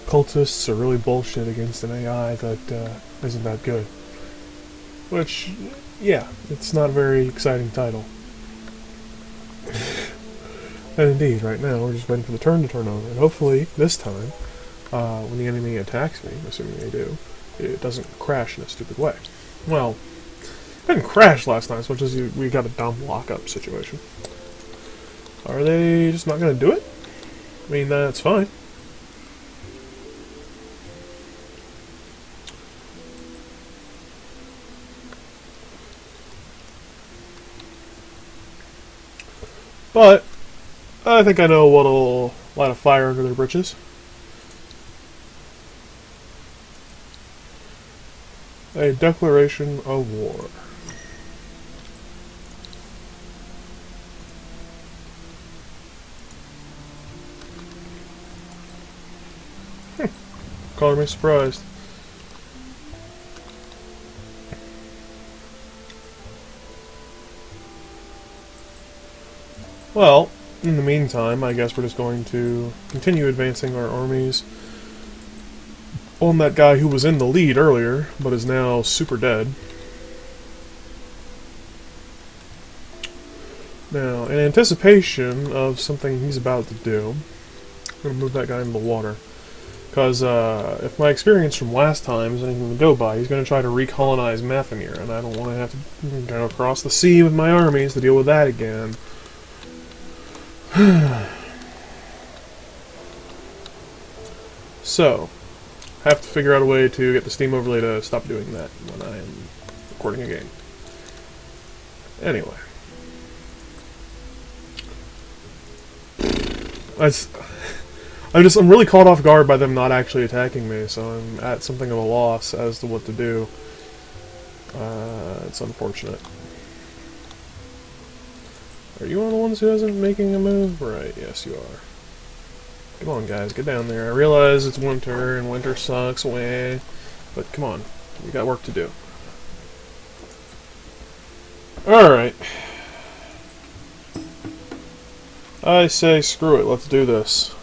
Cultists are really bullshit against an AI that isn't that good. Which, yeah, it's not a very exciting title. And indeed, right now, we're just waiting for the turn to turn over. And hopefully, this time, when the enemy attacks me, assuming they do, it doesn't crash in a stupid way. Well, it didn't crash last time, as much as we got a dumb lockup situation. Are they just not going to do it? I mean, that's fine. But I think I know what'll light a fire under their britches. A declaration of war. Color me surprised. Well, in the meantime, I guess we're just going to continue advancing our armies on that guy who was in the lead earlier, but is now super dead. Now, in anticipation of something he's about to do, I'm going to move that guy into the water. Because if my experience from last time is anything to go by, he's going to try to recolonize Mafenir, and I don't want to have to go across the sea with my armies to deal with that again. So, have to figure out a way to get the Steam overlay to stop doing that when I am recording a game. Anyway. I'm really caught off guard by them not actually attacking me, so I'm at something of a loss as to what to do. It's unfortunate. Are you one of the ones who isn't making a move? Right, yes you are. Come on guys, get down there. I realize it's winter, and winter sucks, wah, but come on, we got work to do. Alright. I say screw it, let's do this.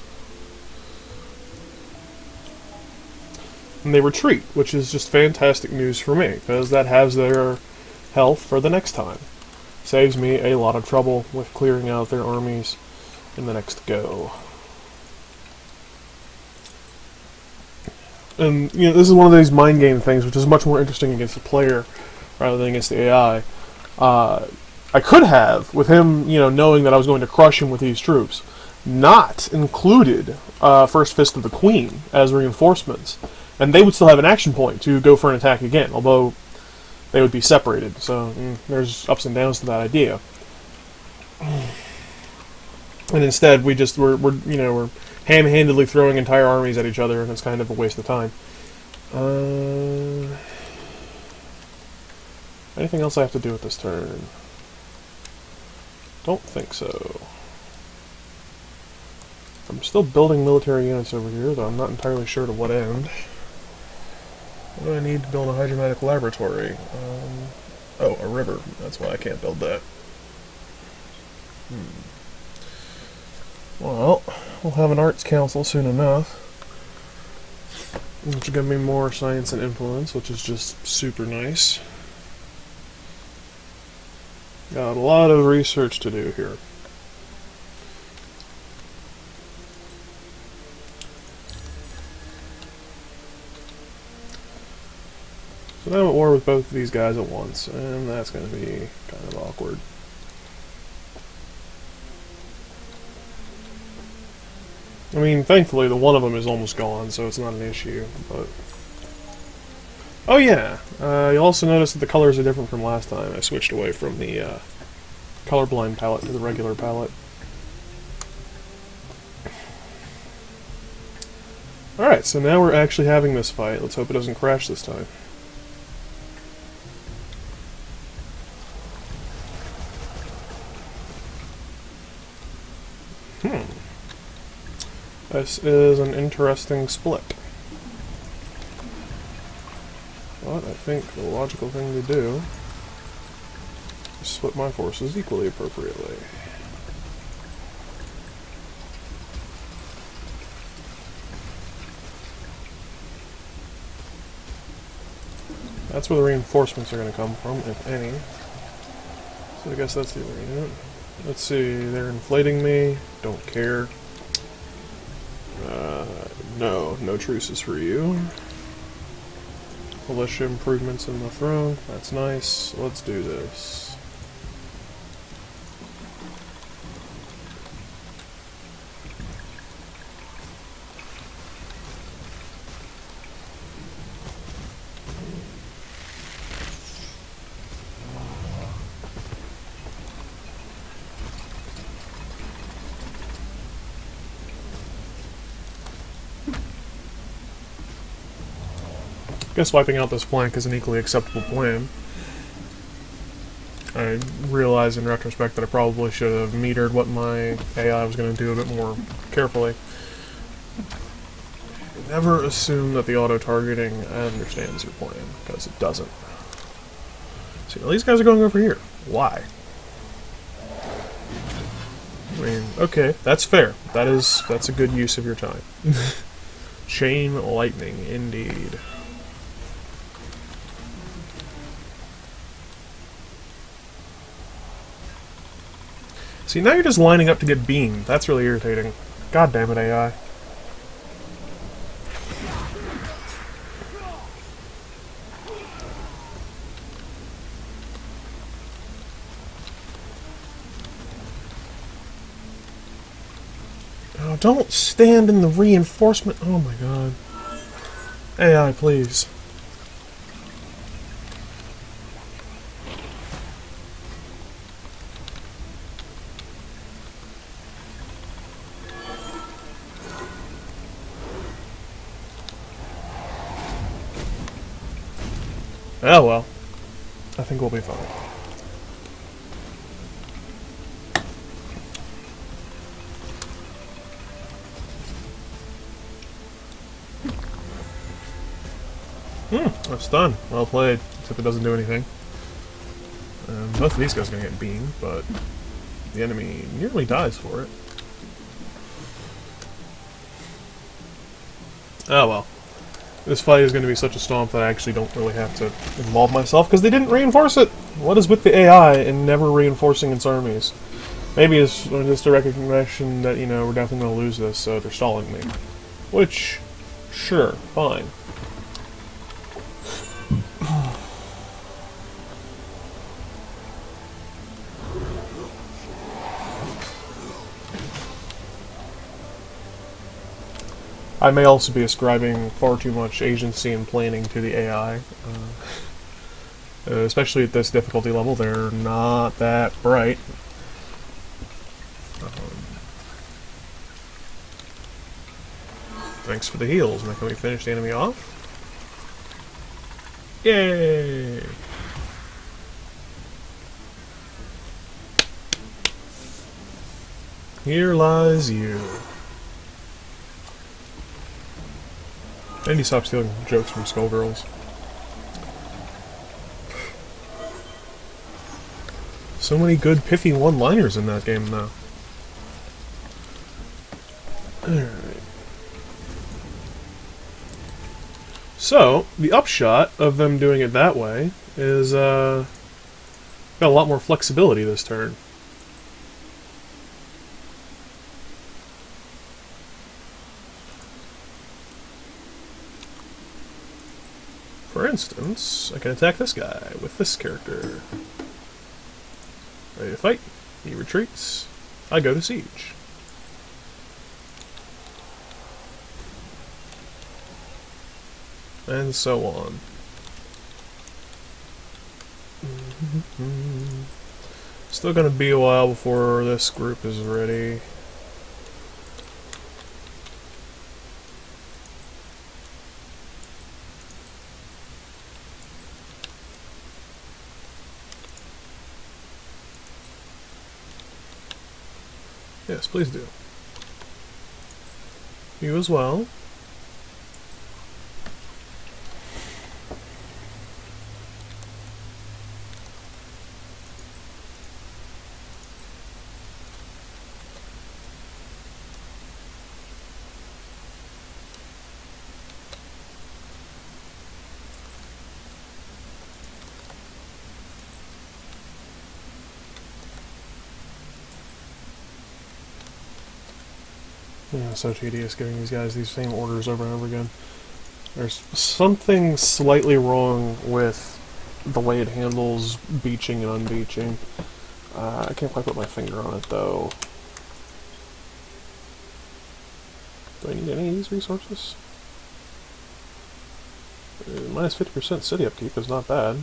And they retreat, which is just fantastic news for me, because that has their health for the next time. Saves me a lot of trouble with clearing out their armies in the next go. And, you know, this is one of these mind game things, which is much more interesting against the player rather than against the AI. I could have, with him, you know, knowing that I was going to crush him with these troops, not included First Fist of the Queen as reinforcements. And they would still have an action point to go for an attack again, although they would be separated. So there's ups and downs to that idea. And instead, we're ham-handedly throwing entire armies at each other, and it's kind of a waste of time. Anything else I have to do with this turn? Don't think so. I'm still building military units over here, though I'm not entirely sure to what end. What do I need to build a hydromatic laboratory? Oh, a river. That's why I can't build that. Well, we'll have an arts council soon enough. Which will give me more science and influence, which is just super nice. Got a lot of research to do here. So now I'm at war with both of these guys at once, and that's going to be kind of awkward. I mean, thankfully, the one of them is almost gone, so it's not an issue, but... Oh yeah! You'll also notice that the colors are different from last time. I switched away from the colorblind palette to the regular palette. Alright, so now we're actually having this fight. Let's hope it doesn't crash this time. This is an interesting split. But I think the logical thing to do is split my forces equally appropriately. That's where the reinforcements are going to come from, if any. So I guess that's the arena. Let's see, they're inflating me. Don't care. No truces for you. Militia improvements in the throne. That's nice. Let's do this. I guess wiping out this flank is an equally acceptable plan. I realize in retrospect that I probably should have metered what my AI was going to do a bit more carefully. Never assume that the auto-targeting understands your plan, because it doesn't. See, now these guys are going over here. Why? I mean, okay, that's fair. That's a good use of your time. Chain lightning, indeed. See, now you're just lining up to get beamed. That's really irritating. God damn it, AI. Oh, don't stand in the reinforcement. Oh my god. AI, please. Oh well. I think we'll be fine. That's done. Well played. Except it doesn't do anything. Both of these guys are going to get beamed, but the enemy nearly dies for it. Oh well. This fight is going to be such a stomp that I actually don't really have to involve myself, because they didn't reinforce it! What is with the AI and never reinforcing its armies? Maybe it's just a recognition that, you know, we're definitely going to lose this, so they're stalling me. Which, sure, fine. I may also be ascribing far too much agency and planning to the AI. Especially at this difficulty level, they're not that bright. Thanks for the heals. Now can we finish the enemy off? Yay! Here lies you. I need to stop stealing jokes from Skullgirls. So many good, pithy one-liners in that game, though. Alright. So, the upshot of them doing it that way is, got a lot more flexibility this turn. For instance, I can attack this guy with this character. Ready to fight. He retreats. I go to siege. And so on. Still gonna be a while before this group is ready. Yes, please do. You as well. Yeah, so tedious giving these guys these same orders over and over again. There's something slightly wrong with the way it handles beaching and unbeaching. I can't quite put my finger on it, though. Do I need any of these resources? Minus 50% city upkeep is not bad.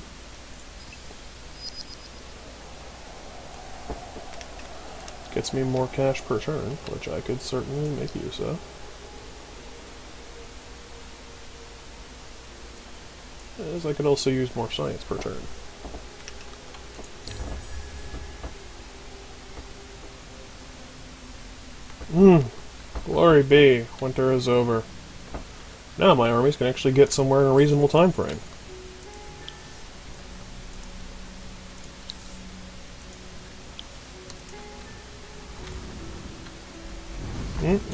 Gets me more cash per turn, which I could certainly make use of. As I could also use more science per turn. Glory be, winter is over. Now my armies can actually get somewhere in a reasonable time frame.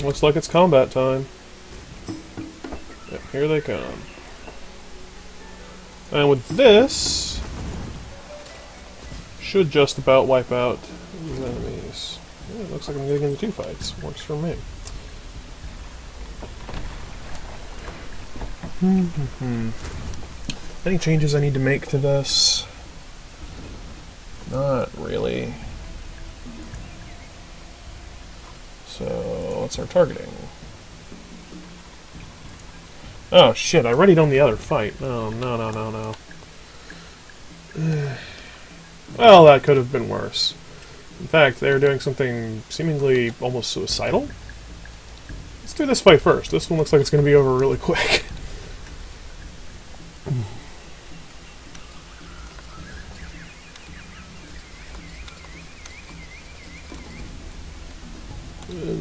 Looks like it's combat time. Yep, here they come. And with this, should just about wipe out these enemies. Yeah, it looks like I'm getting into 2 fights. Works for me. Any changes I need to make to this? Not really. So, what's our targeting? Oh shit, I already done the other fight. Oh, no. Well, that could have been worse. In fact, they're doing something seemingly almost suicidal. Let's do this fight first. This one looks like it's going to be over really quick.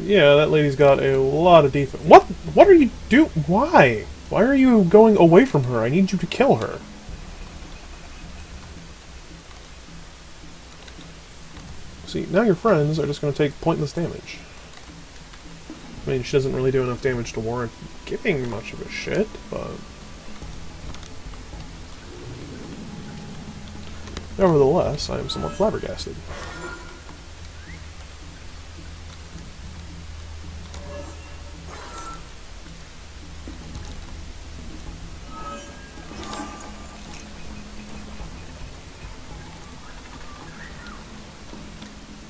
Yeah, that lady's got a lot of defense. What are you doing? Why? Why are you going away from her? I need you to kill her. See, now your friends are just going to take pointless damage. I mean, she doesn't really do enough damage to warrant giving much of a shit, but... Nevertheless, I am somewhat flabbergasted.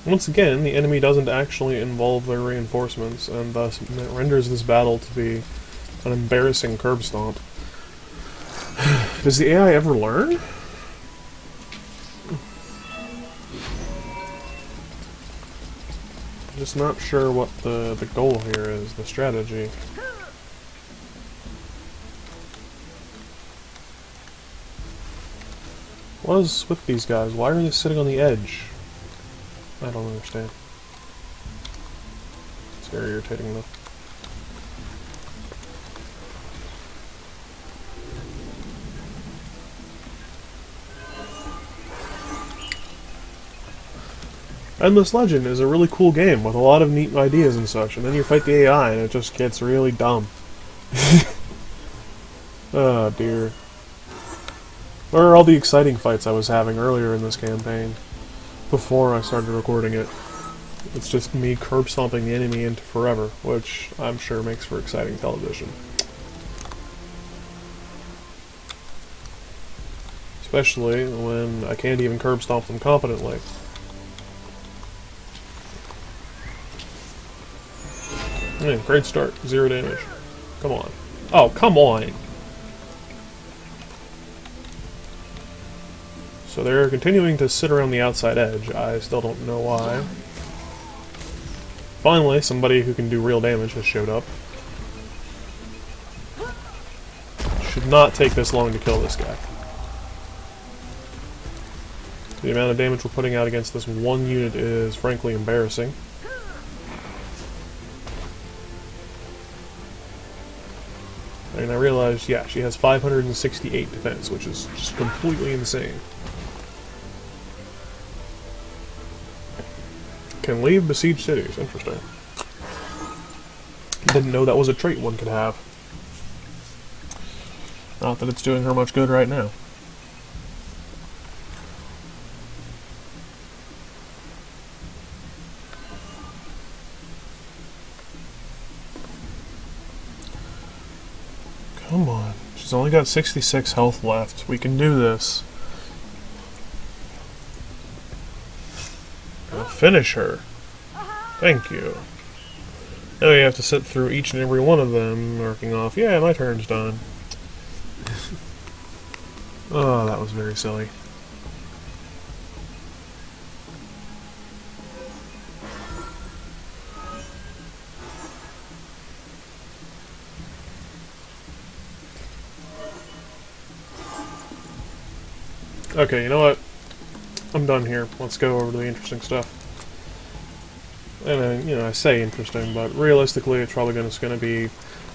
Once again, the enemy doesn't actually involve their reinforcements, and thus renders this battle to be an embarrassing curb stomp. Does the AI ever learn? I'm just not sure what the goal here is, the strategy. What is with these guys? Why are they sitting on the edge? I don't understand. It's very irritating, though. Endless Legend is a really cool game with a lot of neat ideas and such, and then you fight the AI and it just gets really dumb. Oh dear. Where are all the exciting fights I was having earlier in this campaign? Before I started recording it. It's just me curb stomping the enemy into forever, which I'm sure makes for exciting television. Especially when I can't even curb stomp them competently. Yeah, great start. 0 damage. Come on. Oh, come on! So they're continuing to sit around the outside edge. I still don't know why. Finally, somebody who can do real damage has showed up. Should not take this long to kill this guy. The amount of damage we're putting out against this one unit is frankly embarrassing. And I realized, yeah, she has 568 defense, which is just completely insane. Can leave besieged cities. Interesting. Didn't know that was a trait one could have. Not that it's doing her much good right now. Come on. She's only got 66 health left. We can do this. I'll finish her. Thank you. Now you have to sit through each and every one of them, marking off, yeah, my turn's done. Oh, that was very silly. Okay, you know what? I'm done here. Let's go over to the interesting stuff. And, you know, I say interesting, but realistically it's probably going to be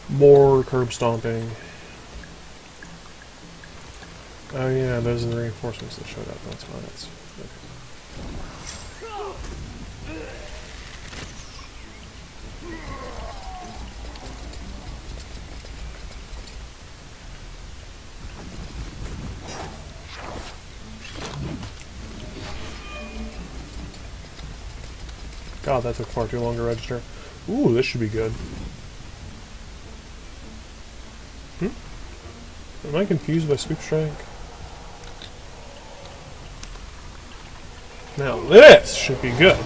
more curb stomping. Oh yeah, those are the reinforcements that showed up. That's why that's... Okay. God, that took far too long to register. Ooh, this should be good. Am I confused by Sweep Strike? Now this should be good.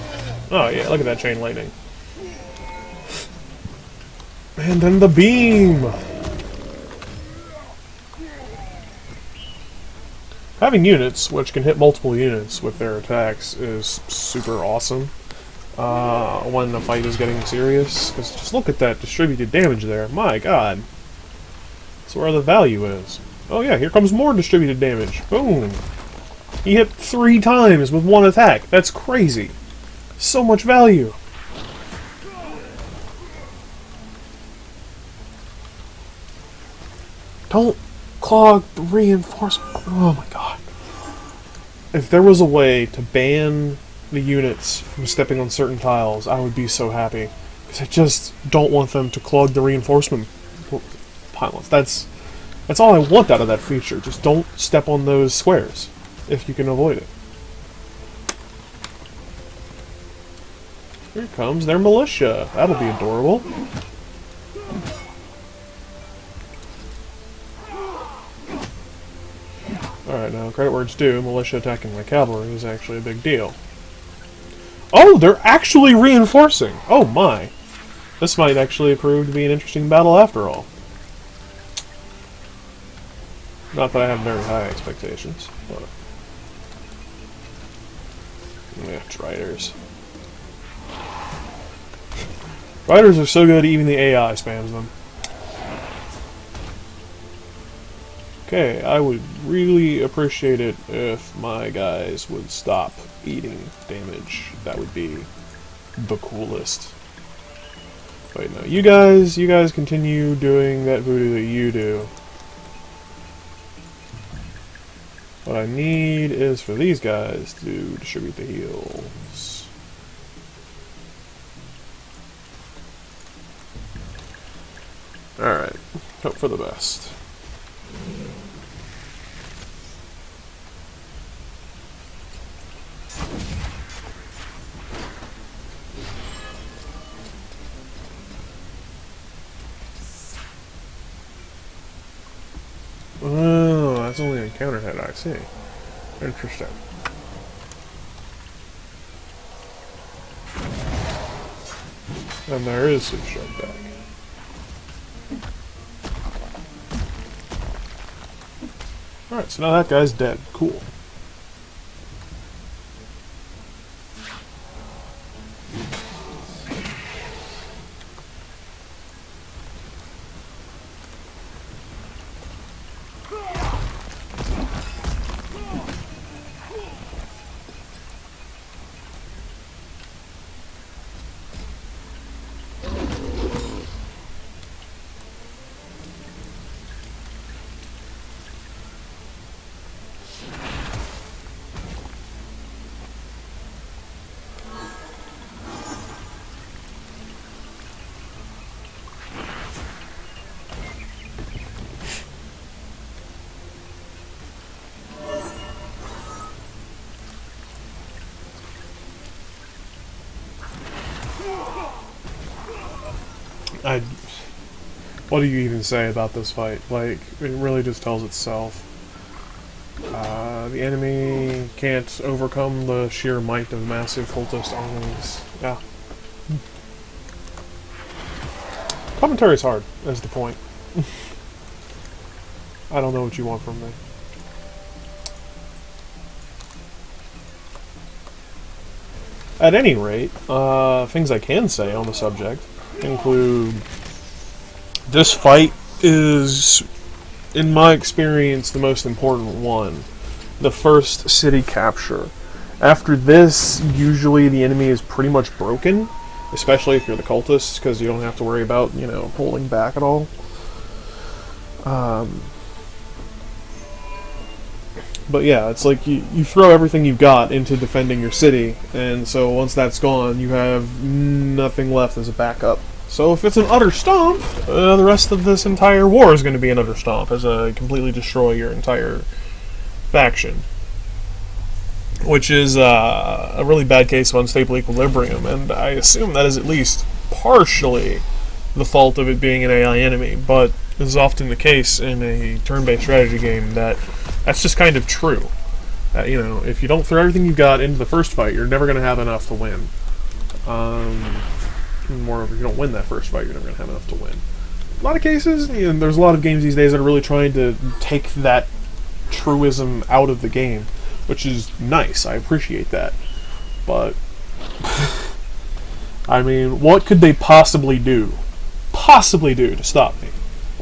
Oh yeah, look at that chain lightning. And then the beam! Having units which can hit multiple units with their attacks is super awesome. When the fight is getting serious, because just look at that distributed damage there. My god. That's where the value is. Oh yeah, here comes more distributed damage. Boom. He hit 3 times with one attack. That's crazy. So much value. Don't clog the reinforcement. Oh my god. If there was a way to ban the units from stepping on certain tiles, I would be so happy. Because I just don't want them to clog the reinforcement pylons. That's all I want out of that feature. Just don't step on those squares, if you can avoid it. Here comes their militia. That'll be adorable. Alright, now credit where it's due, militia attacking my cavalry is actually a big deal. Oh, they're actually reinforcing! Oh my! This might actually prove to be an interesting battle after all. Not that I have very high expectations, but... yeah, Triders. Triders are so good, even the AI spams them. Okay, I would really appreciate it if my guys would stop eating damage. That would be the coolest. Wait, no, you guys continue doing that voodoo that you do. What I need is for these guys to distribute the heals. Alright, hope for the best. Oh, that's only a counter hit, I see. Interesting. And there is some strike back. Alright, so now that guy's dead. Cool. what do you even say about this fight? Like, it really just tells itself. The enemy can't overcome the sheer might of massive cultist armies. Yeah. Commentary's hard, is the point. I don't know what you want from me. At any rate, things I can say on the subject include this fight is, in my experience, the most important one. The first city capture. After this, usually the enemy is pretty much broken, especially if you're the cultists, because you don't have to worry about, you know, holding back at all. But yeah, it's like you throw everything you've got into defending your city, and so once that's gone, you have nothing left as a backup. So if it's an utter stomp, the rest of this entire war is going to be an utter stomp, as a completely destroy your entire faction. Which is a really bad case of unstable equilibrium, and I assume that is at least partially the fault of it being an AI enemy, but this is often the case in a turn-based strategy game that's just kind of true. You know, if you don't throw everything you've got into the first fight, you're never going to have enough to win. Moreover, if you don't win that first fight, you're never going to have enough to win. A lot of cases, you know, there's a lot of games these days that are really trying to take that truism out of the game, which is nice. I appreciate that. But, I mean, what could they possibly do? To stop me?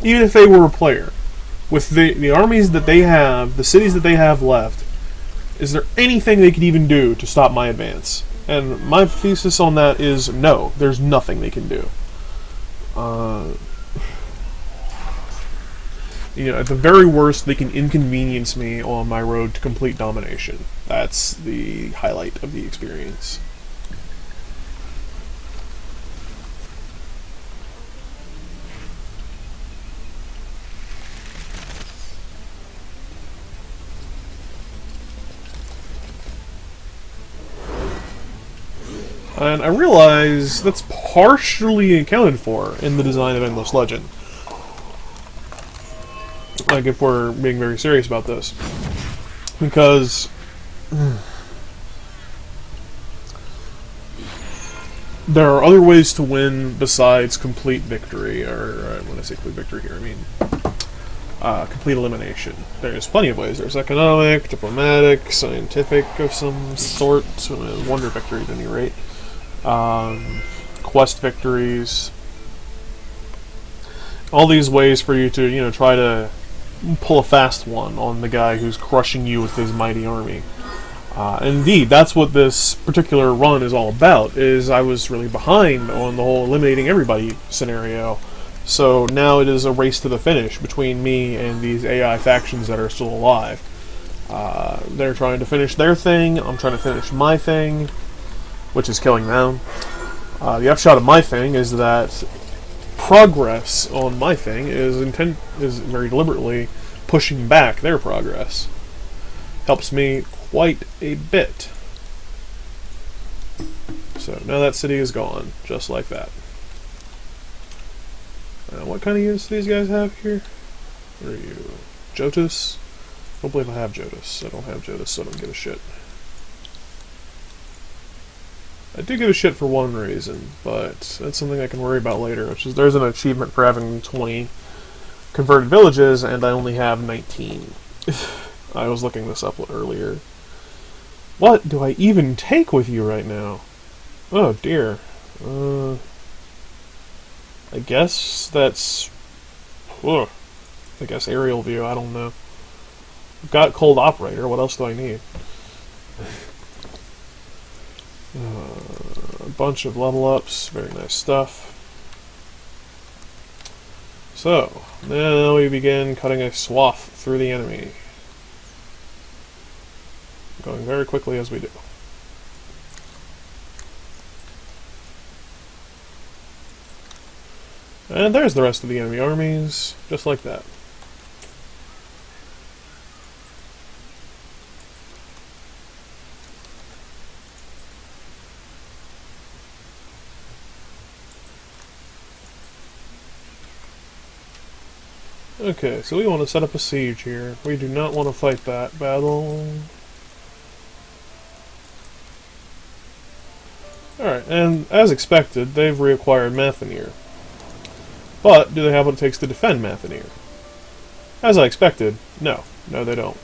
Even if they were a player. With the armies that they have, the cities that they have left, is there anything they could even do to stop my advance? And my thesis on that is no, there's nothing they can do. You know, at the very worst, they can inconvenience me on my road to complete domination. That's the highlight of the experience. And I realize that's partially accounted for in the design of Endless Legend. Like, if we're being very serious about this. Because there are other ways to win besides complete victory, or when I say complete victory here, I mean complete elimination. There's plenty of ways. There's economic, diplomatic, scientific of some sort, wonder victory at any rate. Quest victories, all these ways for you to, you know, try to pull a fast one on the guy who's crushing you with his mighty army. Indeed, that's what this particular run is all about, is I was really behind on the whole eliminating everybody scenario. So now it is a race to the finish between me and these AI factions that are still alive. They're trying to finish their thing, I'm trying to finish my thing, which is killing them. The upshot of my thing is that progress on my thing is very deliberately pushing back their progress. Helps me quite a bit. So now that city is gone, just like that. What kind of units do these guys have here? Where are you? Jotus? I don't believe I have Jotus. I don't have Jotus, so I don't give a shit. I do give a shit for one reason, but that's something I can worry about later, which is there's an achievement for having 20 converted villages, and I only have 19. I was looking this up earlier. What do I even take with you right now? Oh dear. I guess that's... I guess aerial view, I don't know. I've got cold operator, what else do I need? A bunch of level ups, very nice stuff. So, now we begin cutting a swath through the enemy. Going very quickly as we do. And there's the rest of the enemy armies, just like that. Okay, so we want to set up a siege here. We do not want to fight that battle. Alright, and as expected, they've reacquired Mathanir. But, do they have what it takes to defend Mathanir? As I expected, no. No, they don't.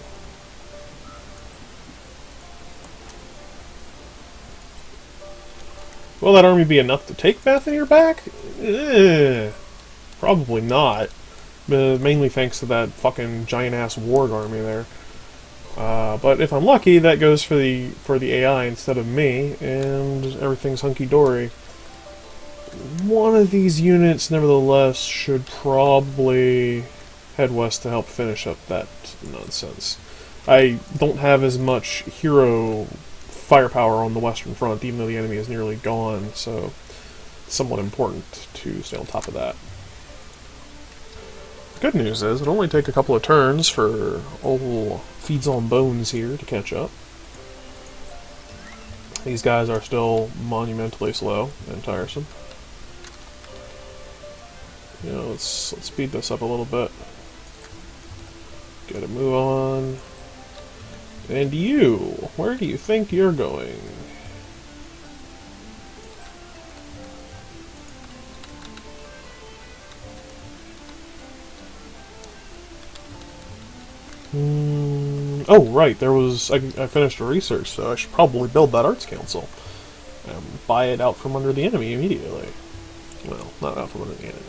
Will that army be enough to take Mathanir back? Probably not. Mainly thanks to that fucking giant-ass warg army there. But if I'm lucky, that goes for the AI instead of me, and everything's hunky-dory. One of these units, nevertheless, should probably head west to help finish up that nonsense. I don't have as much hero firepower on the Western Front, even though the enemy is nearly gone, so it's somewhat important to stay on top of that. The good news is, it'll only take a couple of turns for old Feeds on Bones here to catch up. These guys are still monumentally slow and tiresome. You know, let's speed this up a little bit. Get a move on. And you, where do you think you're going? Oh, right, there was... I finished a research, so I should probably build that Arts Council. And buy it out from under the enemy immediately. Well, not out from under the enemy.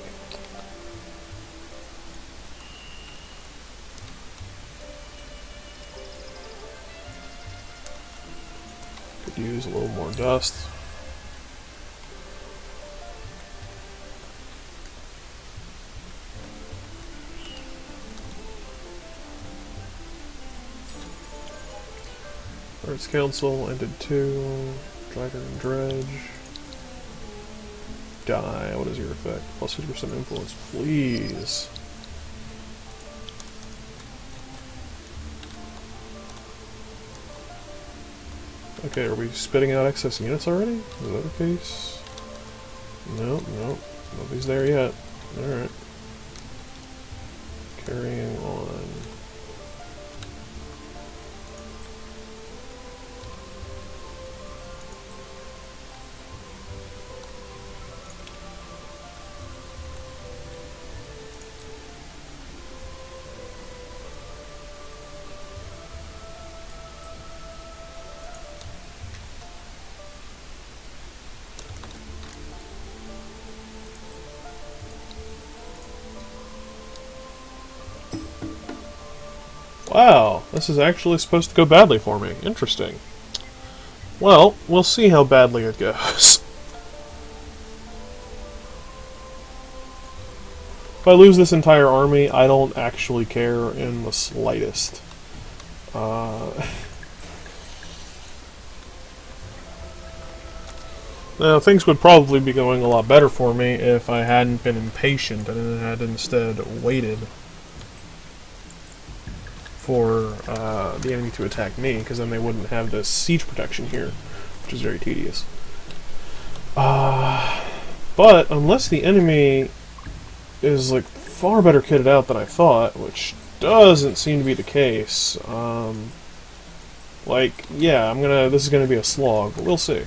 Could use a little more dust. Arts Council ended 2. Driver and Dredge. Die. What is your effect? Plus 50% influence, please. Okay, are we spitting out excess units already? Is that the case? Nope, nope. Nobody's there yet. Alright. Carrying on. Wow, this is actually supposed to go badly for me. Interesting. Well, we'll see how badly it goes. If I lose this entire army, I don't actually care in the slightest. Now, things would probably be going a lot better for me if I hadn't been impatient and had instead waited for the enemy to attack me, because then they wouldn't have this siege protection here, which is very tedious. But unless the enemy is like far better kitted out than I thought, which doesn't seem to be the case, like, yeah, this is gonna be a slog, but we'll see.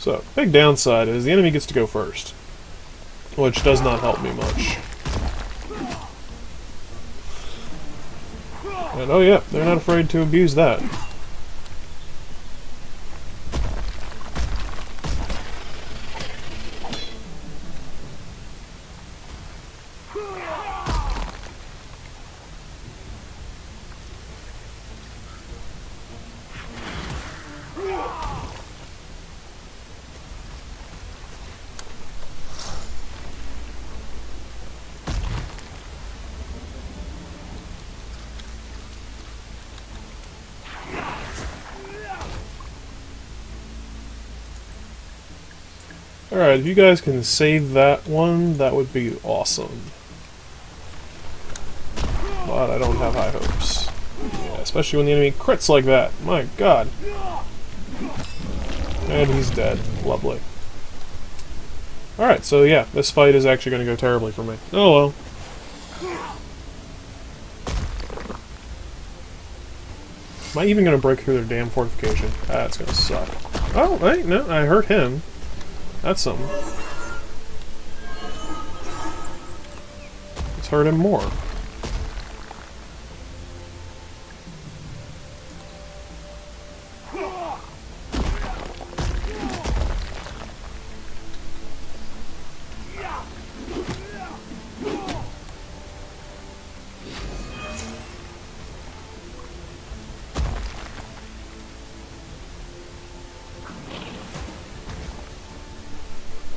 So, big downside is the enemy gets to go first, which does not help me much. And oh yeah, they're not afraid to abuse that. Alright, if you guys can save that one, that would be awesome. But I don't have high hopes. Yeah, especially when the enemy crits like that. My god. And he's dead. Lovely. Alright, so yeah, this fight is actually going to go terribly for me. Oh well. Am I even going to break through their damn fortification? That's going to suck. Oh, wait, no, I hurt him. That's something. Let's hurt him more.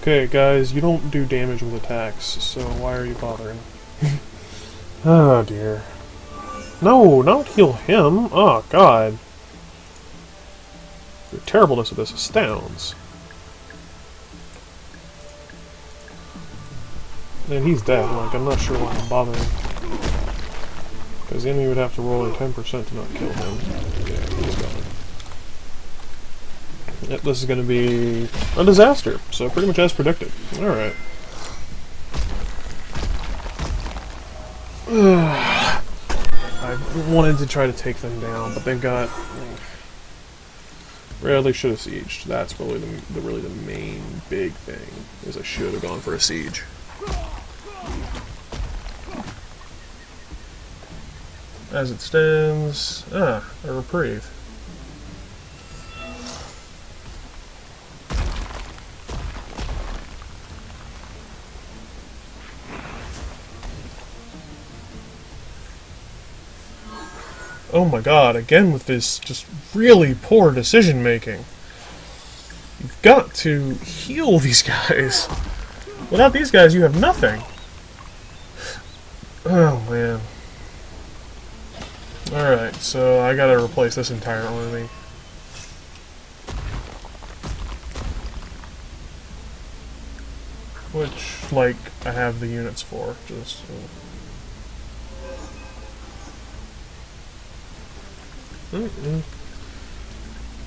Okay, guys, you don't do damage with attacks, so why are you bothering? Oh, dear. No, don't heal him! Oh, God. The terribleness of this astounds. And he's dead, like, I'm not sure why I'm bothering. Because the enemy would have to roll a 10% to not kill him. Yeah, he's gone. Yep, this is going to be a disaster, so pretty much as predicted. Alright. I wanted to try to take them down, but they've got... Really should have sieged. That's really the main big thing, is I should have gone for a siege. As it stands... a reprieve. Oh my god, again with this just really poor decision making. You've got to heal these guys. Without these guys, you have nothing. Oh man. Alright, so I gotta replace this entire army. Which, like, I have the units for, just...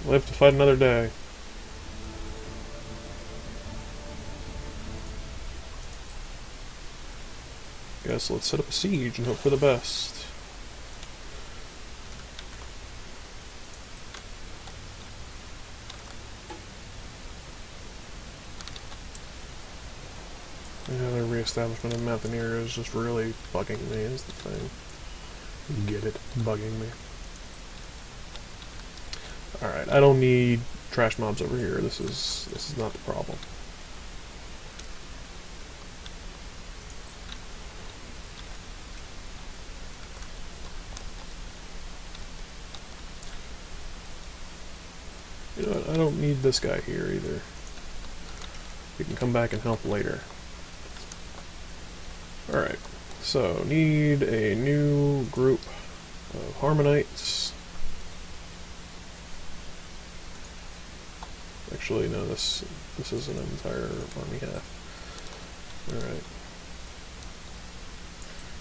Live to fight another day. Guess let's set up a siege and hope for the best. Yeah, the re-establishment of Mountaineer is just really bugging me, is the thing. Get it? Bugging me. Alright, I don't need trash mobs over here. This is not the problem. You know what, I don't need this guy here either. He can come back and help later. Alright, so need a new group of Harmonites. Actually, no, this is an entire army half. Alright.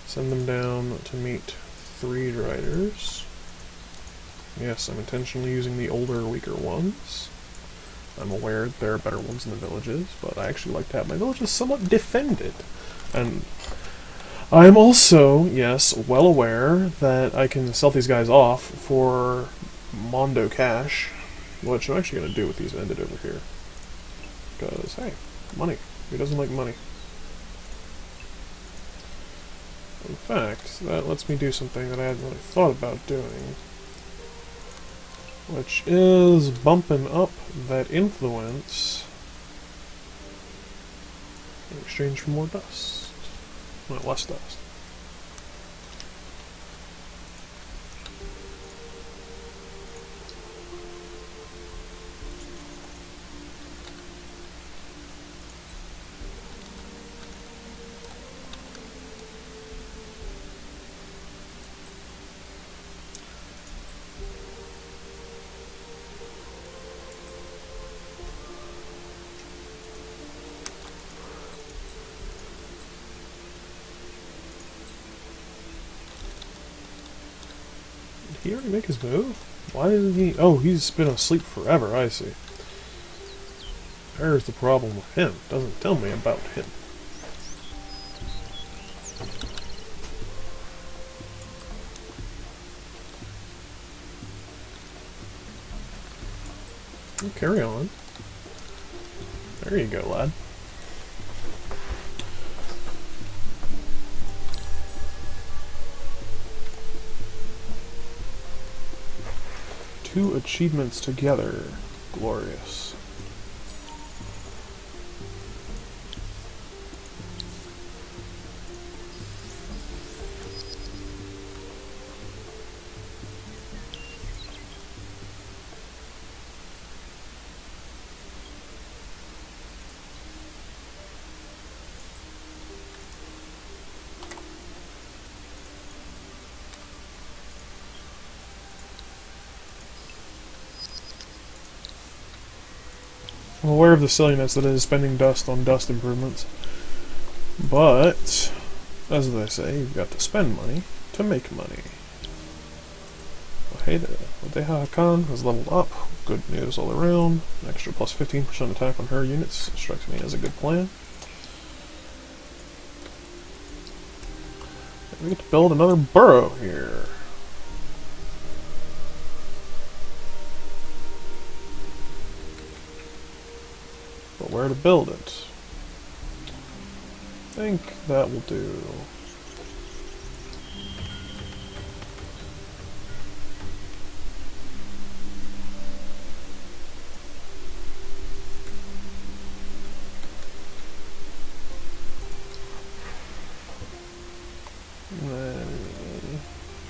Send them down to meet 3 riders. Yes, I'm intentionally using the older, weaker ones. I'm aware there are better ones in the villages, but I actually like to have my villages somewhat defended. And I'm also, yes, well aware that I can sell these guys off for Mondo cash, which I'm actually going to do with these ended over here. Because, hey, money. Who doesn't like money? In fact, that lets me do something that I hadn't really thought about doing, which is bumping up that influence in exchange for more dust. Well, less dust. Did he already make his move? Why isn't he... Oh, he's been asleep forever, I see. There's the problem with him. Doesn't tell me about him. Carry on. There you go, lad. Two achievements together. Glorious. I'm aware of the silliness that is spending dust on dust improvements, but, as they say, you've got to spend money to make money. Wadeha Khan has leveled up. Good news all around. An extra plus 15% attack on her units strikes me as a good plan. And we get to build another burrow here. But where to build it? I think that will do.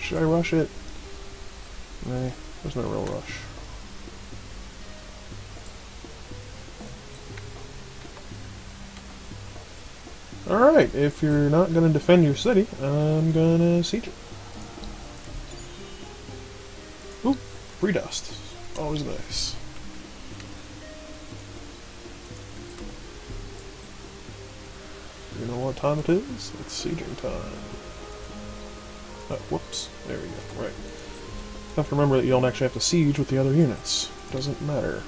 Should I rush it? Nah, there's no real rush. Alright, if you're not going to defend your city, I'm going to siege it. Ooh, free dust. Always nice. You know what time it is? It's sieging time. Oh, whoops. There we go. Right. You have to remember that you don't actually have to siege with the other units. Doesn't matter.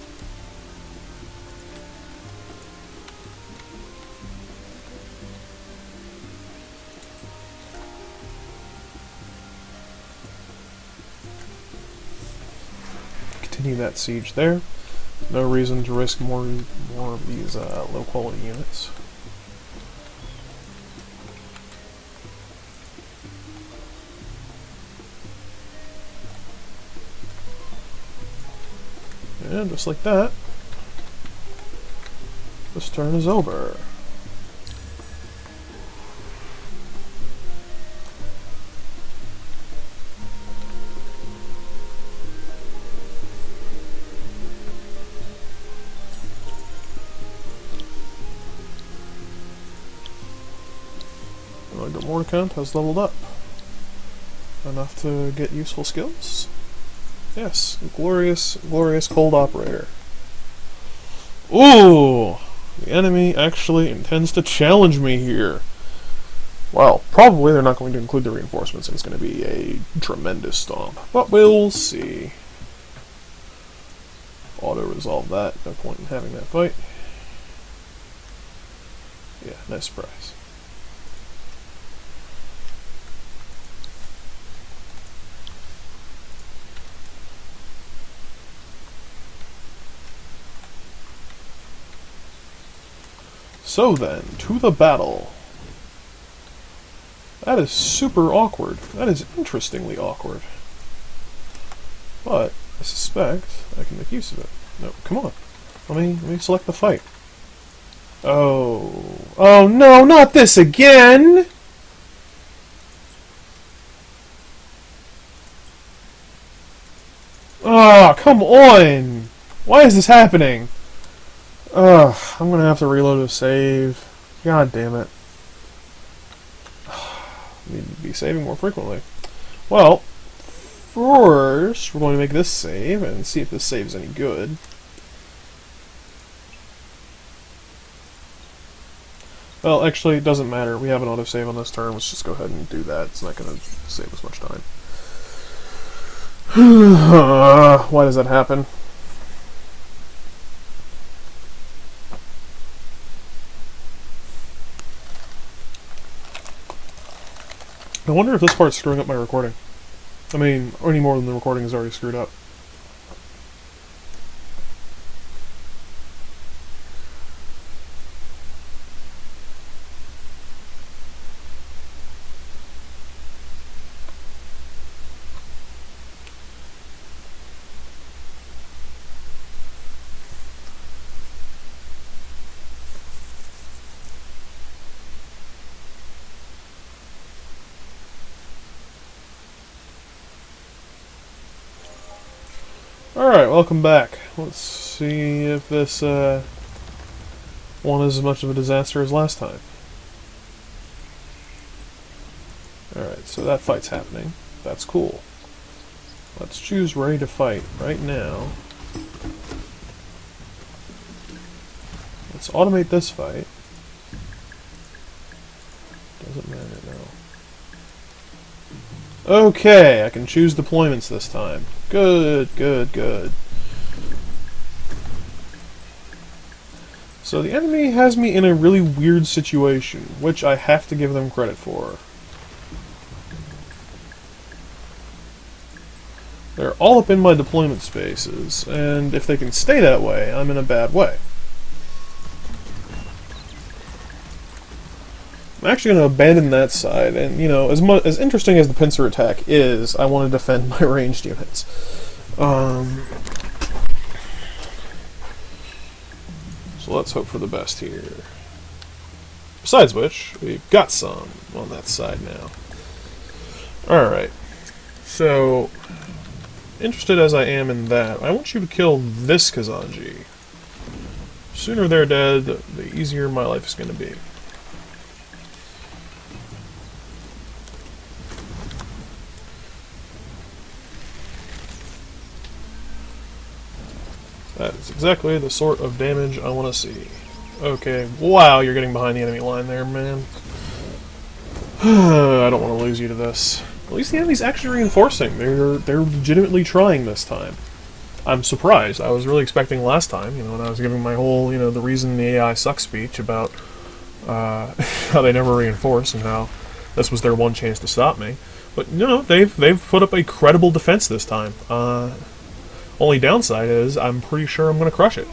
Continue that siege there. No reason to risk more of these low quality units. And just like that, this turn is over. The Mordecant has leveled up enough to get useful skills. Yes, glorious, glorious cold operator. Ooh! The enemy actually intends to challenge me here. Well, probably they're not going to include the reinforcements, and it's going to be a tremendous stomp. But we'll see. Auto-resolve that. No point in having that fight. Yeah, nice surprise. So then, to the battle. That is super awkward. That is interestingly awkward. But I suspect I can make use of it. No, come on. Let me select the fight. Oh. Oh no, not this again! Oh, come on! Why is this happening? Ugh, I'm gonna have to reload a save. God damn it. Need to be saving more frequently. Well, first we're going to make this save and see if this save is any good. Well, actually, it doesn't matter. We have an autosave on this turn. Let's just go ahead and do that. It's not going to save us much time. Why does that happen? I wonder if this part's screwing up my recording. I mean, any more than the recording is already screwed up. Alright, welcome back. Let's see if this one is as much of a disaster as last time. Alright, so that fight's happening. That's cool. Let's choose ready to fight right now. Let's automate this fight. Doesn't matter now. Okay, I can choose deployments this time. Good, good, good. So the enemy has me in a really weird situation, which I have to give them credit for. They're all up in my deployment spaces, and if they can stay that way, I'm in a bad way. I'm actually going to abandon that side, and, you know, as interesting as the pincer attack is, I want to defend my ranged units. So let's hope for the best here. Besides which, we've got some on that side now. Alright. So, interested as I am in that, I want you to kill this Kazanji. The sooner they're dead, the easier my life is going to be. That is exactly the sort of damage I want to see. Okay, wow, you're getting behind the enemy line there, man. I don't want to lose you to this. At least the enemy's actually reinforcing. They're legitimately trying this time. I'm surprised. I was really expecting last time, you know, when I was giving my whole, you know, the reason the AI sucks speech about how they never reinforce and how this was their one chance to stop me. But no, they've put up a credible defense this time. Only downside is, I'm pretty sure I'm going to crush it.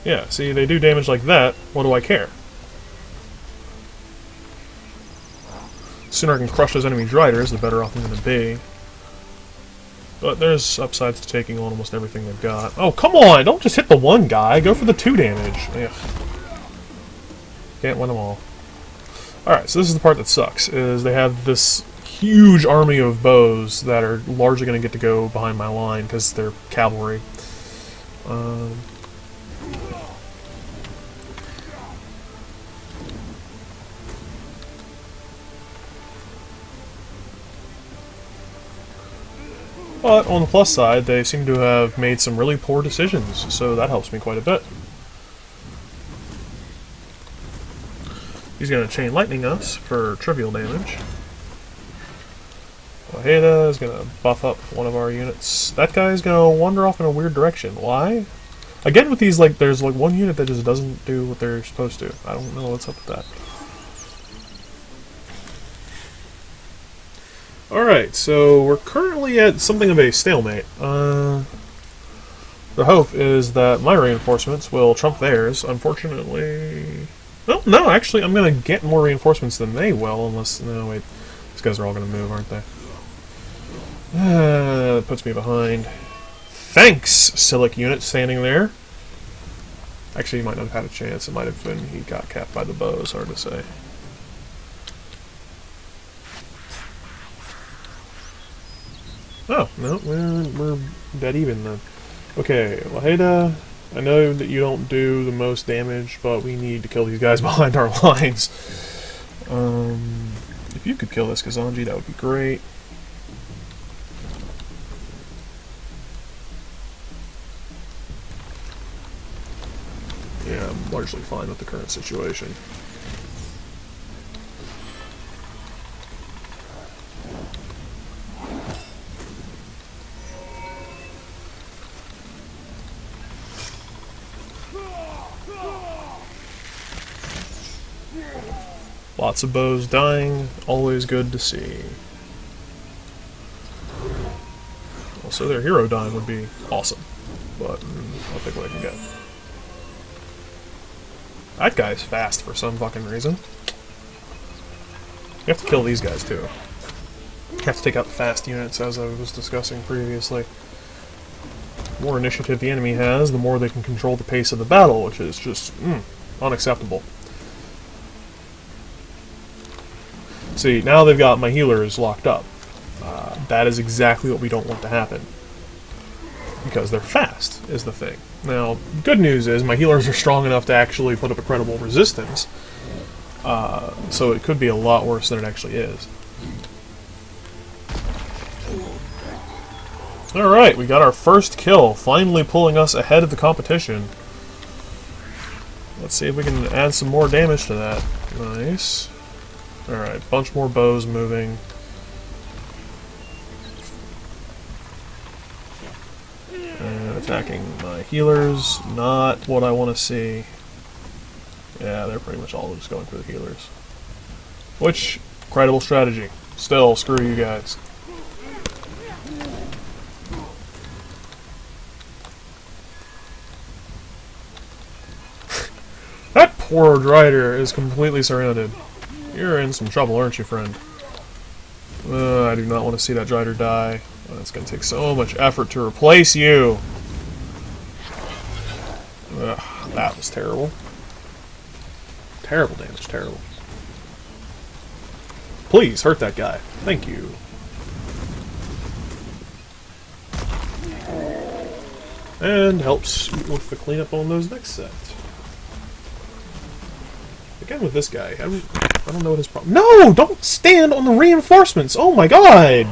Yeah, see, they do damage like that, what do I care? The sooner I can crush those enemy Driders, the better off I'm going to be. But there's upsides to taking on almost everything they've got. Oh, come on! Don't just hit the one guy, go for the 2 damage. Ugh. Can't win them all. Alright, so this is the part that sucks, is they have this huge army of bows that are largely going to get to go behind my line because they're cavalry. But on the plus side, they seem to have made some really poor decisions, so that helps me quite a bit. He's going to chain lightning us for trivial damage. Ojeda is going to buff up one of our units. That guy's going to wander off in a weird direction. Why? Again, with these, like, there's like one unit that just doesn't do what they're supposed to. I don't know what's up with that. Alright, so we're currently at something of a stalemate. The hope is that my reinforcements will trump theirs. Unfortunately... Well, no, actually, I'm going to get more reinforcements than they will, unless... No, wait. These guys are all going to move, aren't they? That puts me behind. Thanks, Silic unit standing there. Actually, he might not have had a chance. It might have been he got capped by the bows, hard to say. Oh, no, we're dead even then. Okay, Ojeda, I know that you don't do the most damage, but we need to kill these guys behind our lines. If you could kill this Kazanji, that would be great. Yeah, I'm largely fine with the current situation. Lots of bows dying, always good to see. Also, their hero dying would be awesome, but I'll take what I can get. That guy's fast for some fucking reason. You have to kill these guys too. You have to take out the fast units, as I was discussing previously. The more initiative the enemy has, the more they can control the pace of the battle, which is just unacceptable. See, now they've got my healers locked up. That is exactly what we don't want to happen. Because they're fast, is the thing. Now, good news is my healers are strong enough to actually put up a credible resistance. So it could be a lot worse than it actually is. Alright, we got our first kill, finally pulling us ahead of the competition. Let's see if we can add some more damage to that. Nice. Alright, bunch more bows moving. And attacking my healers, not what I want to see. Yeah, they're pretty much all just going for the healers. Which, credible strategy. Still, screw you guys. That poor Drider is completely surrounded. You're in some trouble, aren't you, friend? I do not want to see that Drider die. It's going to take so much effort to replace you. Ugh, that was terrible. Terrible damage, terrible. Please, hurt that guy. Thank you. And helps with the cleanup on those next set. Again with this guy, I don't know what his problem... No! Don't stand on the reinforcements! Oh my god!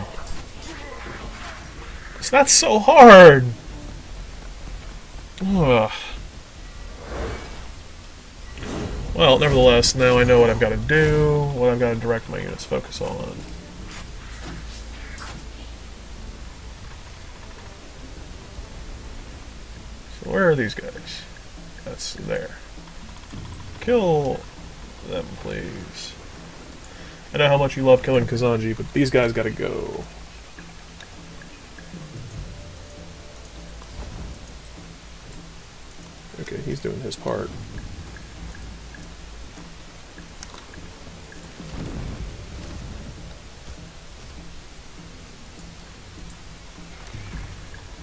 That's so hard! Ugh. Well, nevertheless, now I know what I've got to do, what I've got to direct my units' focus on. So where are these guys? That's there. Kill them, please. I know how much you love killing Kazanji, but these guys gotta go. Okay, he's doing his part.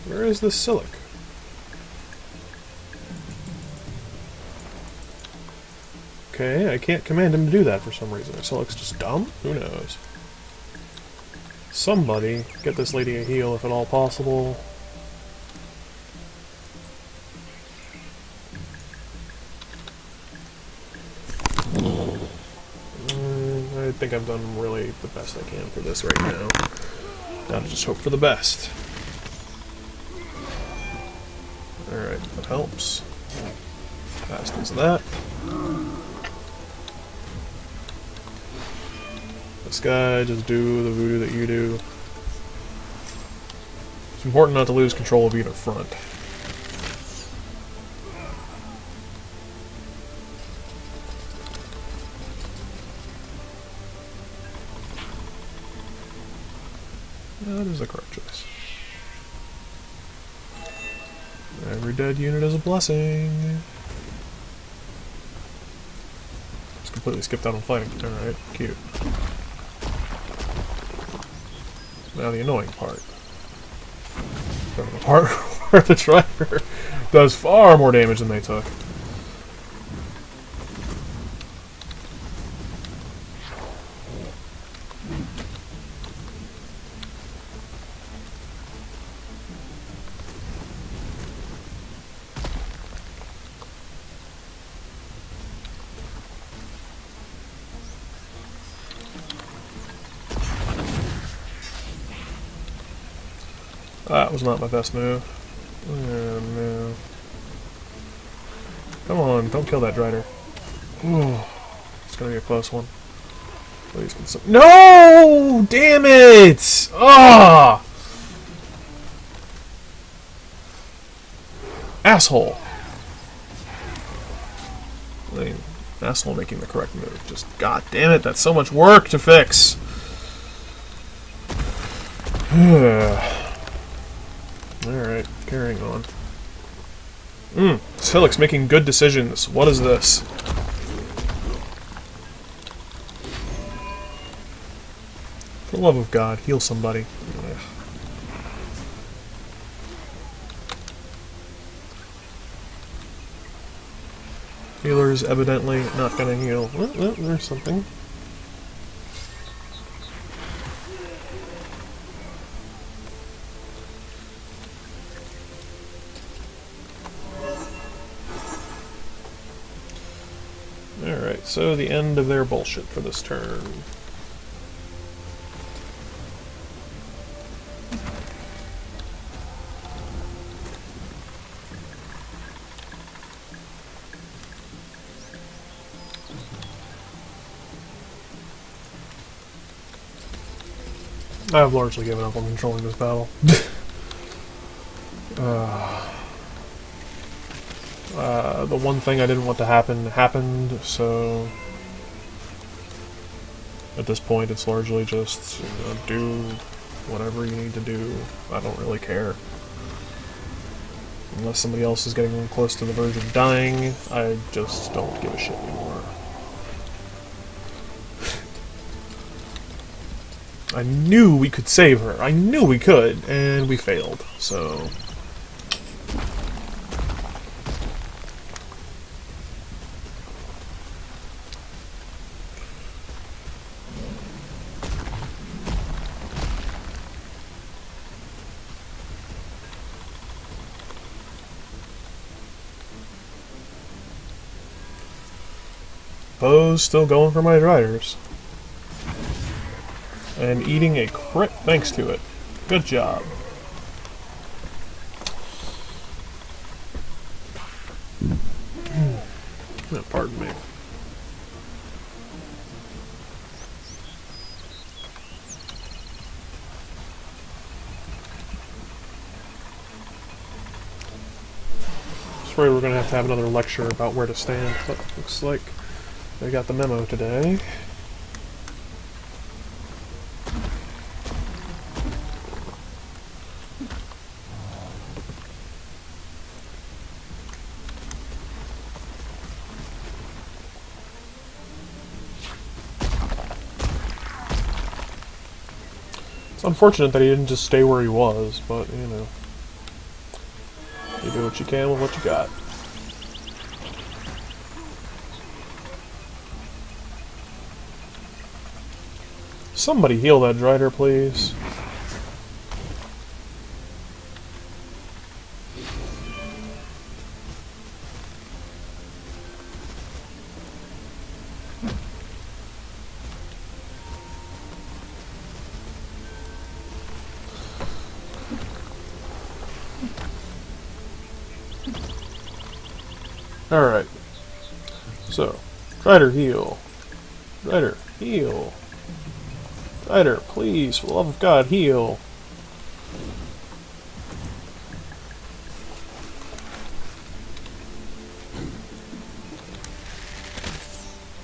Where is this Silic? Okay, I can't command him to do that for some reason. Silic's just dumb? Who knows? Somebody get this lady a heal if at all possible. I think I've done really the best I can for this right now. Gotta just hope for the best. Alright, that helps. Fast as that. This guy, just do the voodoo that you do. It's important not to lose control of either front. That is the correct choice. Every dead unit is a blessing. Just completely skipped out on fighting. Alright, cute. Now the annoying part. The part where the Driver does far more damage than they took. That was not my best move. Oh no. Come on, don't kill that Drider. Ooh, it's gonna be a close one. Please get some. No! Damn it! Ah! Asshole. I mean, Asshole making the correct move. Just, god damn it, that's so much work to fix. Alright, carrying on. Felix making good decisions. What is this? For the love of God, heal somebody. Ugh. Healer's evidently not gonna heal. There's something. Alright, so the end of their bullshit for this turn. I've largely given up on controlling this battle. The one thing I didn't want to happen happened, so at this point it's largely just, you know, do whatever you need to do. I don't really care. Unless somebody else is getting close to the verge of dying, I just don't give a shit anymore. I knew we could save her. I knew we could, and we failed, so... Poe's still going for my riders. And eating a crit thanks to it. Good job. Pardon me. Afraid we're going to have another lecture about where to stand, but looks like they got the memo today. It's unfortunate that he didn't just stay where he was, but, you know. You do what you can with what you got. Somebody heal that Drider, please. Alright. So, Drider, heal. Drider, heal. Drider, please, for the love of God, heal.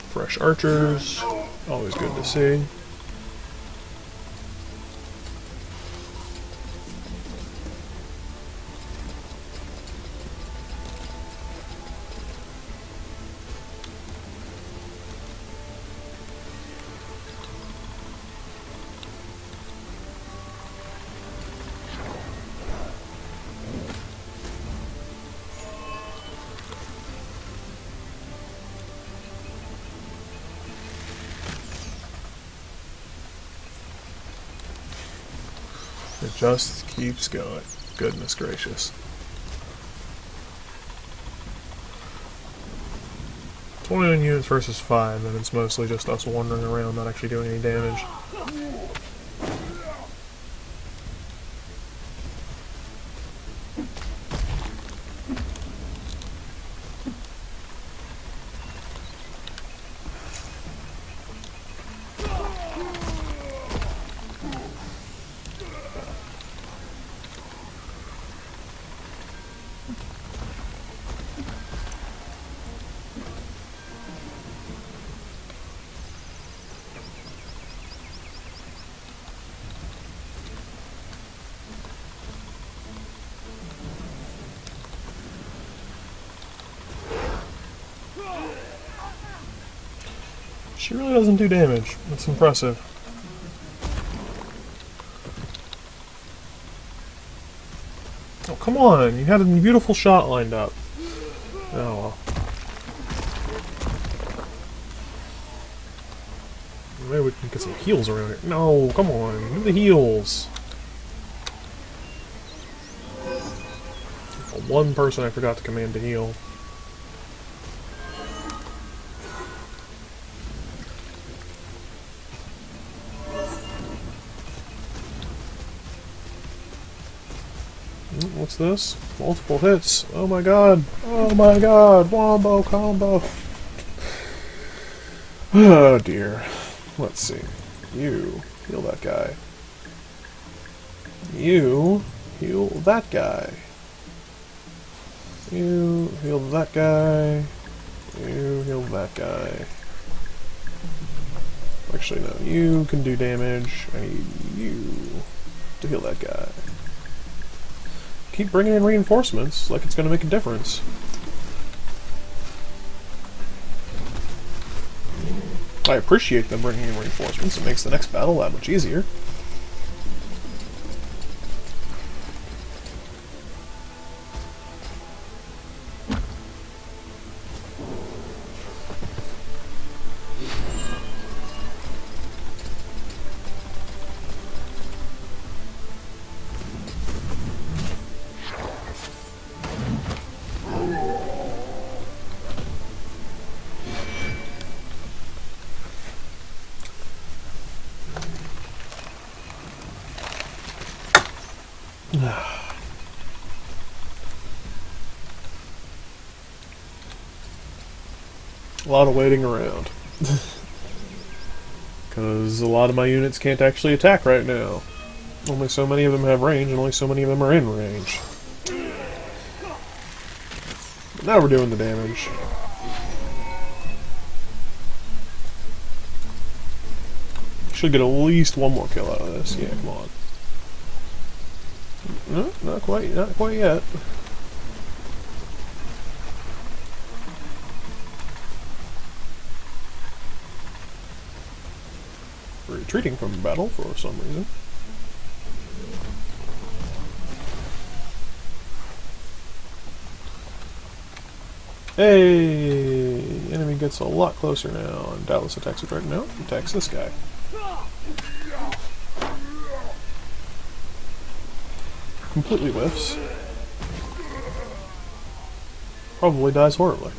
Fresh archers. Always good to see. It just keeps going. Goodness gracious. 29 units versus 5, and it's mostly just us wandering around, not actually doing any damage. She really doesn't do damage. That's impressive. Oh, come on! You had a beautiful shot lined up. Oh well. Maybe we can get some heals around here. No, come on. Do the heals. One person I forgot to command to heal. What's this? Multiple hits. Oh my god. Oh my god. Wombo combo. Oh dear. Let's see. You heal that guy. You heal that guy. You heal that guy. You heal that guy. Actually, no. You can do damage. I need you to heal that guy. Keep bringing in reinforcements, like it's going to make a difference. I appreciate them bringing in reinforcements. It makes the next battle that much easier. A lot of waiting around. Because a lot of my units can't actually attack right now. Only so many of them have range, and only so many of them are in range. But now we're doing the damage. Should get at least one more kill out of this. Yeah, come on. No, not quite yet. Retreating from battle for some reason. Hey! Enemy gets a lot closer now, and Dallas attacks it right now. Attacks this guy. Completely whiffs. Probably dies horribly.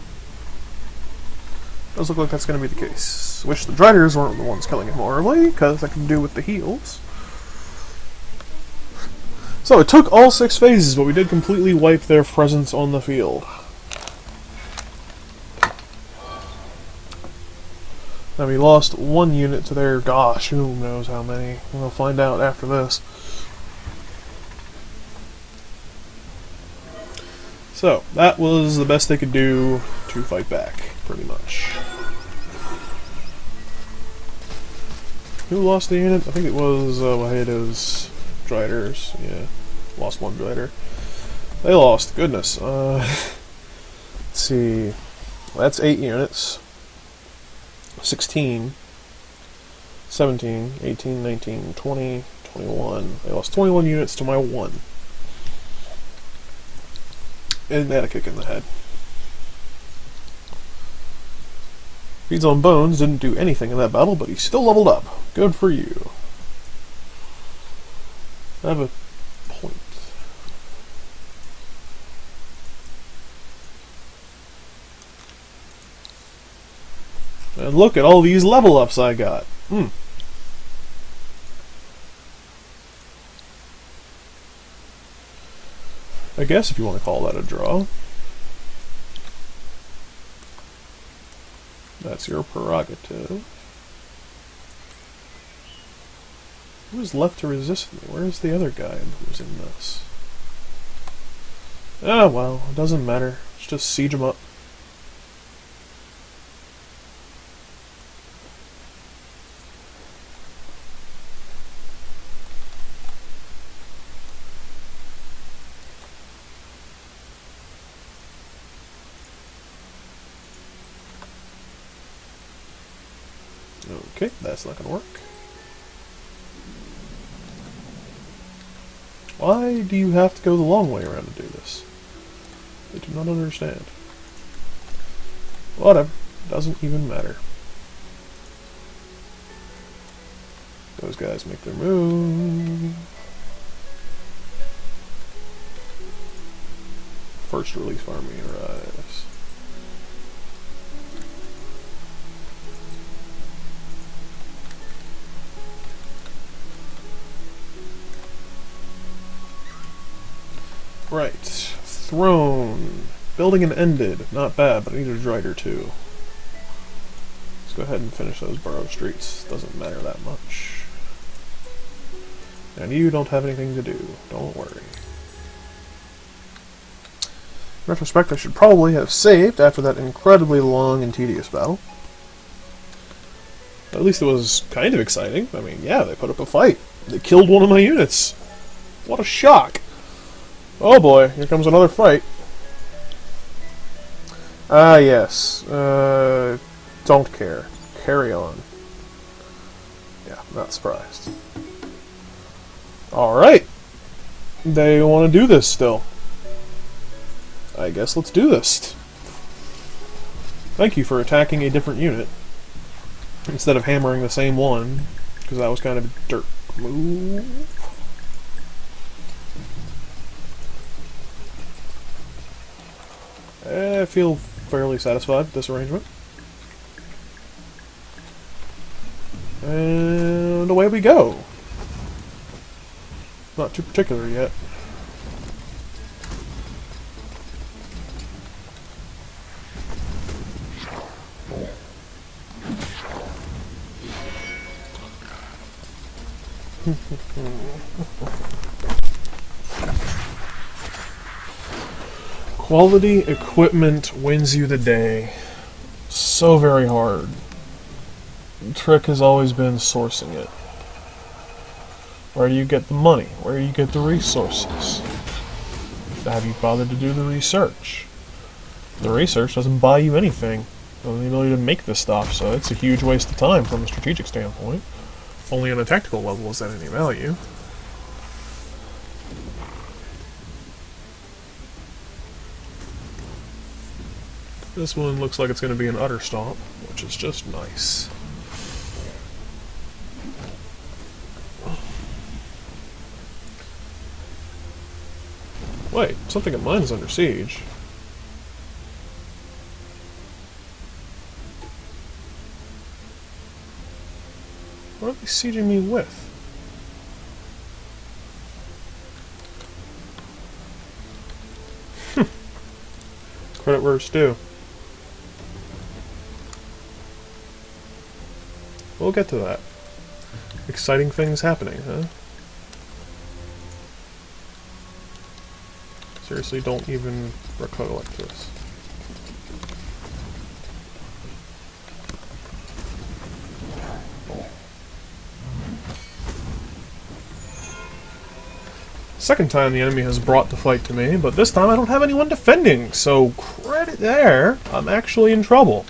Does look like that's going to be the case. Wish the Driders weren't the ones killing him horribly, because I can do with the heals. So it took all 6 phases, but we did completely wipe their presence on the field. Now we lost 1 unit to their, gosh, who knows how many. We'll find out after this. So, that was the best they could do to fight back, pretty much. Who lost the unit? I think it was Wahedo's Driders. Yeah, lost 1 Drider. They lost, goodness. Let's see. Well, that's 8 units. 16, 17, 18, 19, 20, 21. They lost 21 units to my 1. And they had a kick in the head. Feeds on Bones didn't do anything in that battle, but he still leveled up. Good for you. I have a point. And look at all these level ups I got. I guess if you want to call that a draw. That's your prerogative. Who's left to resist me? Where's the other guy who's in this? Ah, well, it doesn't matter. Let's just siege him up. Okay, that's not gonna work. Why do you have to go the long way around to do this? I do not understand. Whatever. Doesn't even matter. Those guys make their move. First release army arrives. Right. Throne. Building and ended. Not bad, but I need a droid or two. Let's go ahead and finish those borough streets. Doesn't matter that much. And you don't have anything to do. Don't worry. In retrospect, I should probably have saved after that incredibly long and tedious battle. At least it was kind of exciting. I mean, yeah, they put up a fight. They killed one of my units. What a shock. Oh boy, here comes another fight. Ah, yes. Don't care. Carry on. Yeah, not surprised. Alright. They want to do this still. I guess let's do this. Thank you for attacking a different unit instead of hammering the same one, because that was kind of a dirt move. I feel fairly satisfied with this arrangement. And away we go. Not too particular yet. Quality equipment wins you the day. So very hard. The trick has always been sourcing it. Where do you get the money? Where do you get the resources? Have you bothered to do the research? The research doesn't buy you anything. The ability to make this stuff, so it's a huge waste of time from a strategic standpoint. Only on a tactical level is that any value. This one looks like it's going to be an utter stomp, which is just nice. Wait, something of mine is under siege. What are they sieging me with? Credit where it's due. We'll get to that. Exciting things happening, huh? Seriously, don't even recollect this. Second time the enemy has brought the fight to me, but this time I don't have anyone defending, so credit there. I'm actually in trouble.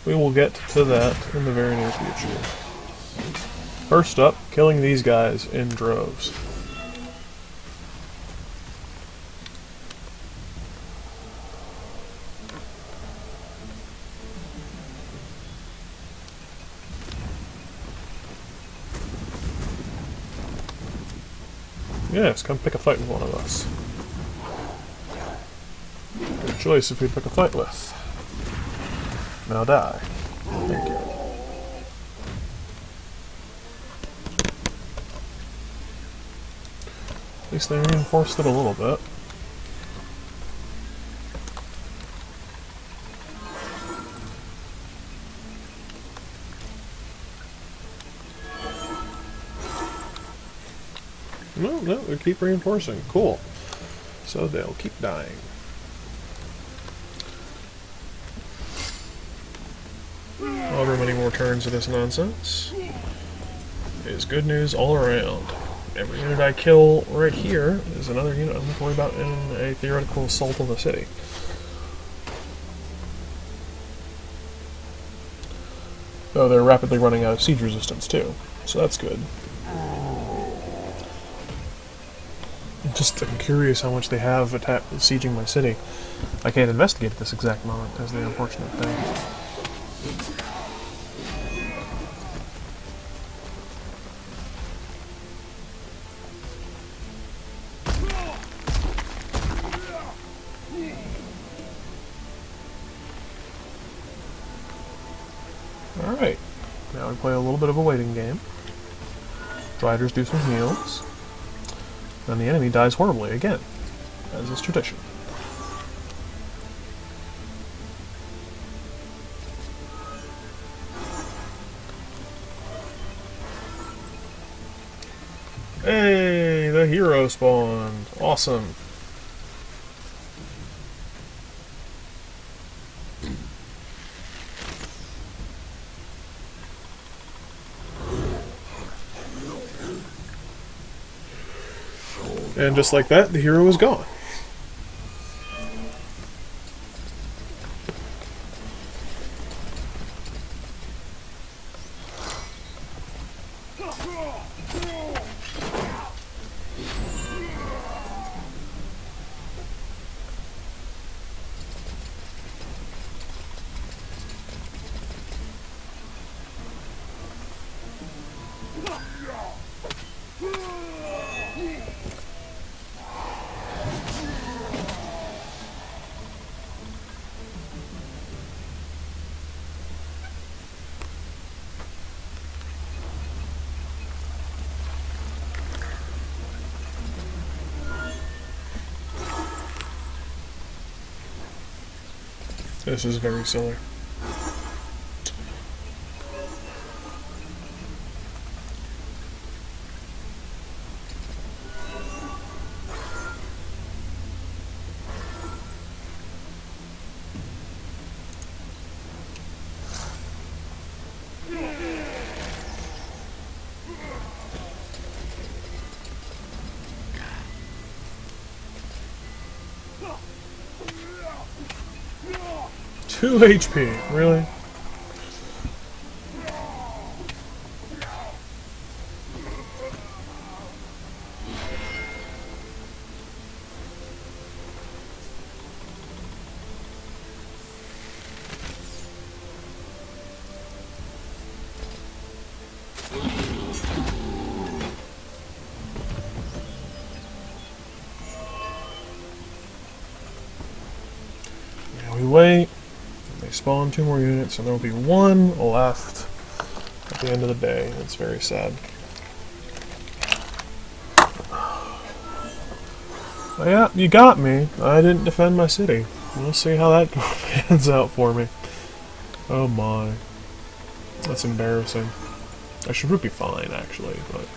We will get to that in the very near future. First up, killing these guys in droves. Yes, come pick a fight with one of us. Good choice if we pick a fight with. Now die. Thank you. At least they reinforced it a little bit. No, they keep reinforcing. Cool. So they'll keep dying. However many more turns of this nonsense. is good news all around. Every unit I kill right here is another unit I don't have to worry about in a theoretical assault on the city. Though they're rapidly running out of siege resistance too, so that's good. I'm curious how much they have sieging my city. I can't investigate at this exact moment, as the unfortunate thing. Alright, now we play a little bit of a waiting game. Riders do some heals. Then the enemy dies horribly again, as is tradition. Hey, the hero spawned. Awesome. And just like that, the hero is gone. This is very silly. Two HP, really? Yeah, we wait. They spawn 2 more units, and there will be 1 left at the end of the day. It's very sad. But yeah, you got me. I didn't defend my city. We'll see how that pans out for me. Oh my. That's embarrassing. I should be fine, actually, but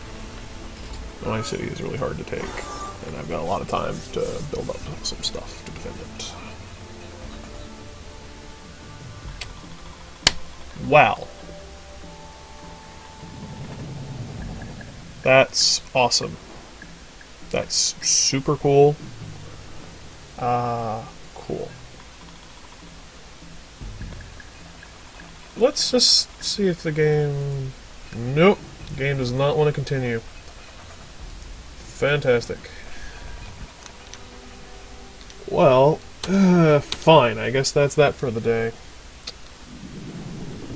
my city is really hard to take, and I've got a lot of time to build up some stuff to defend it. Wow. That's awesome. That's super cool. Cool. Let's just see if the game... Nope. The game does not want to continue. Fantastic. Well, fine. I guess that's that for the day.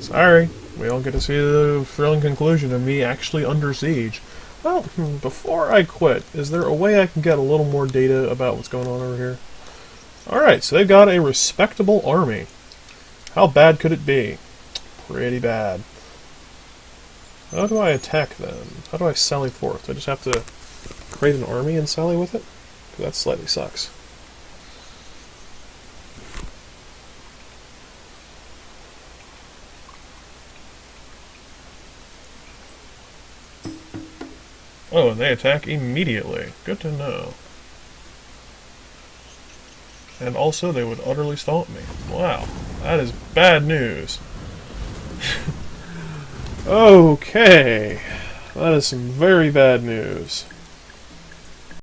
Sorry, we don't get to see the thrilling conclusion of me actually under siege. Well, before I quit, is there a way I can get a little more data about what's going on over here? Alright, so they've got a respectable army. How bad could it be? Pretty bad. How do I attack them? How do I sally forth? Do I just have to create an army and sally with it? That slightly sucks. Oh, and they attack immediately. Good to know. And also, they would utterly stomp me. Wow, that is bad news. Okay. That is some very bad news.